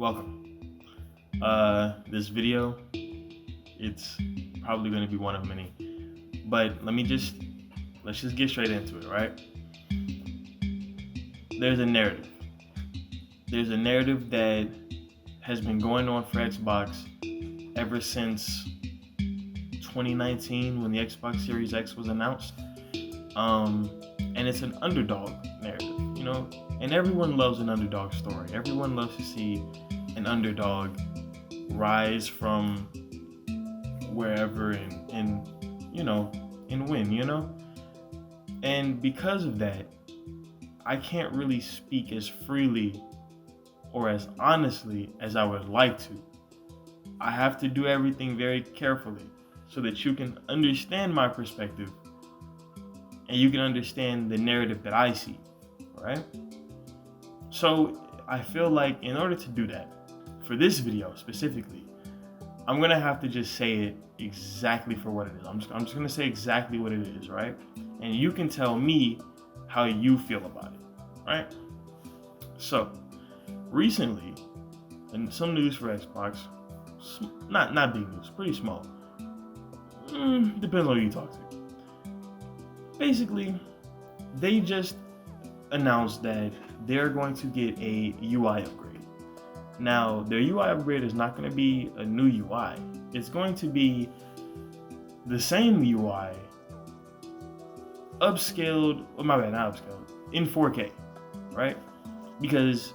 welcome. This video, it's probably going to be one of many, but let's just get straight into it, right? There's a narrative. There's a narrative that has been going on for Xbox ever since 2019 when the Xbox Series X was announced. And it's an underdog narrative, and everyone loves an underdog story. Everyone loves to see an underdog rise from wherever and win. And because of that, I can't really speak as freely or as honestly as I would like to. I have to do everything very carefully so that you can understand my perspective and you can understand the narrative that I see, right? So I feel like in order to do that, for this video specifically, I'm gonna have to just say it exactly for what it is. I'm just gonna say exactly what it is, right? And you can tell me how you feel about it, right? So recently, and some news for Xbox, not big news, pretty small. Depends on who you talk to. Basically, they just announced that they're going to get a UI upgrade. Now, their UI upgrade is not going to be a new UI. It's going to be the same UI, upscaled, not upscaled, in 4K, right? Because,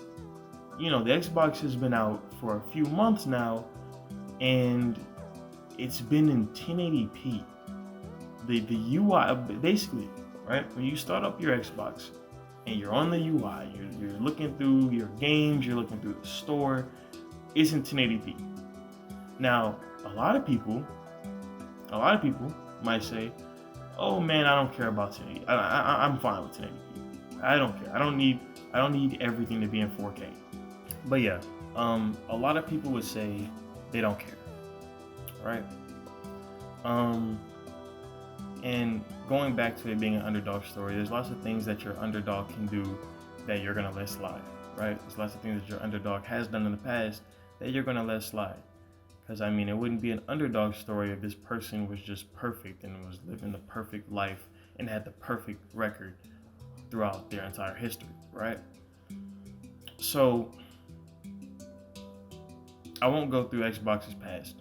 the Xbox has been out for a few months now, and it's been in 1080p. The UI, basically, right? When you start up your Xbox and you're on the UI, you're looking through your games, you're looking through the store, it's in 1080p. Now, a lot of people might say, "Oh man, I don't care about 1080. I'm fine with 1080p. I don't care. I don't need everything to be in 4K." But yeah, a lot of people would say they don't care, right? And going back to it being an underdog story, there's lots of things that your underdog can do that you're gonna let slide, right? There's lots of things that your underdog has done in the past that you're gonna let slide. Because it wouldn't be an underdog story if this person was just perfect and was living the perfect life and had the perfect record throughout their entire history, right? So I won't go through Xbox's past.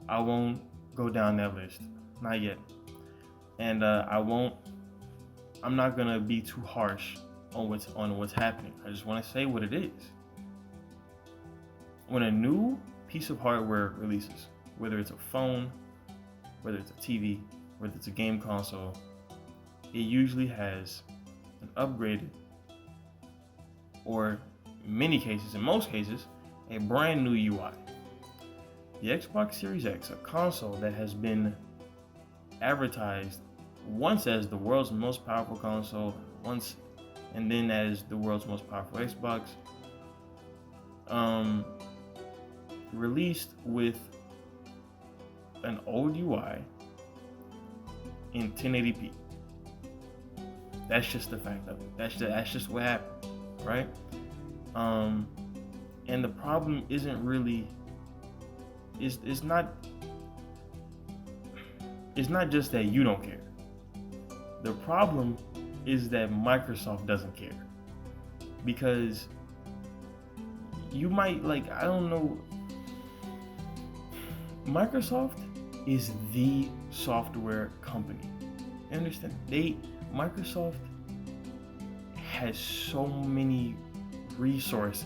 I won't go down that list, not yet. And I'm not gonna be too harsh on what's happening. I just want to say what it is. When a new piece of hardware releases, whether it's a phone, whether it's a TV, whether it's a game console, it usually has an upgraded, or in most cases, a brand new UI. The Xbox Series X, a console that has been advertised once as the world's most powerful console, and then as the world's most powerful Xbox, released with an old UI in 1080p. That's just the fact of it. That's just what happened, right? And the problem isn't really it's not just that you don't care. The problem is that Microsoft doesn't care. Because you might, I don't know, Microsoft is the software company. You understand? Microsoft has so many resources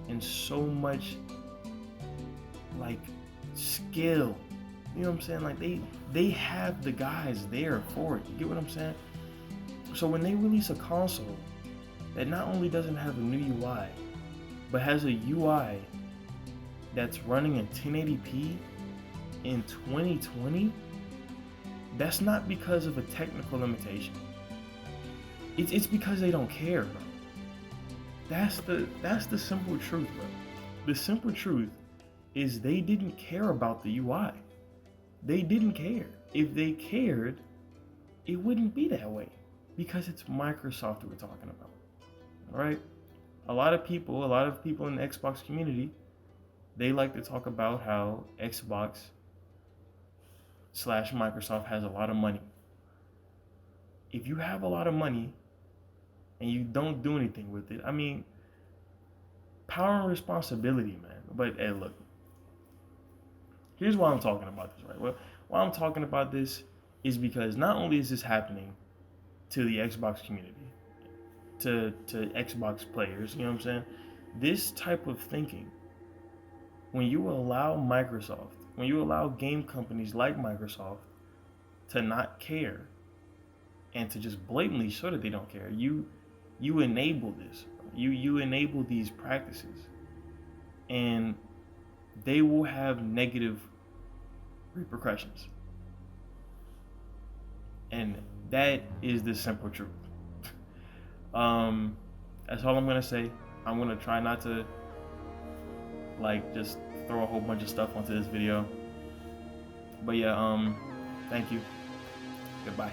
and so much skill. You know what I'm saying? They have the guys there for it. You get what I'm saying? So when they release a console that not only doesn't have a new UI, but has a UI that's running in 1080p in 2020, that's not because of a technical limitation. It's because they don't care, bro. That's the simple truth, bro. The simple truth is they didn't care about the UI. They didn't care. If they cared, it wouldn't be that way, because it's Microsoft we're talking about. All right? A lot of people in the Xbox community, they like to talk about how Xbox slash Microsoft has a lot of money. If you have a lot of money and you don't do anything with it, I mean, power and responsibility, man. But hey, look, here's why I'm talking about this, right? Well, why I'm talking about this is because not only is this happening to the Xbox community, to Xbox players, you know what I'm saying? This type of thinking, when you allow Microsoft, when you allow game companies like Microsoft to not care and to just blatantly show that they don't care, you enable this. You enable these practices, and they will have negative repercussions. And that is the simple truth. Um, that's all I'm gonna say. I'm gonna try not to like just throw a whole bunch of stuff onto this video. But yeah, thank you. Goodbye.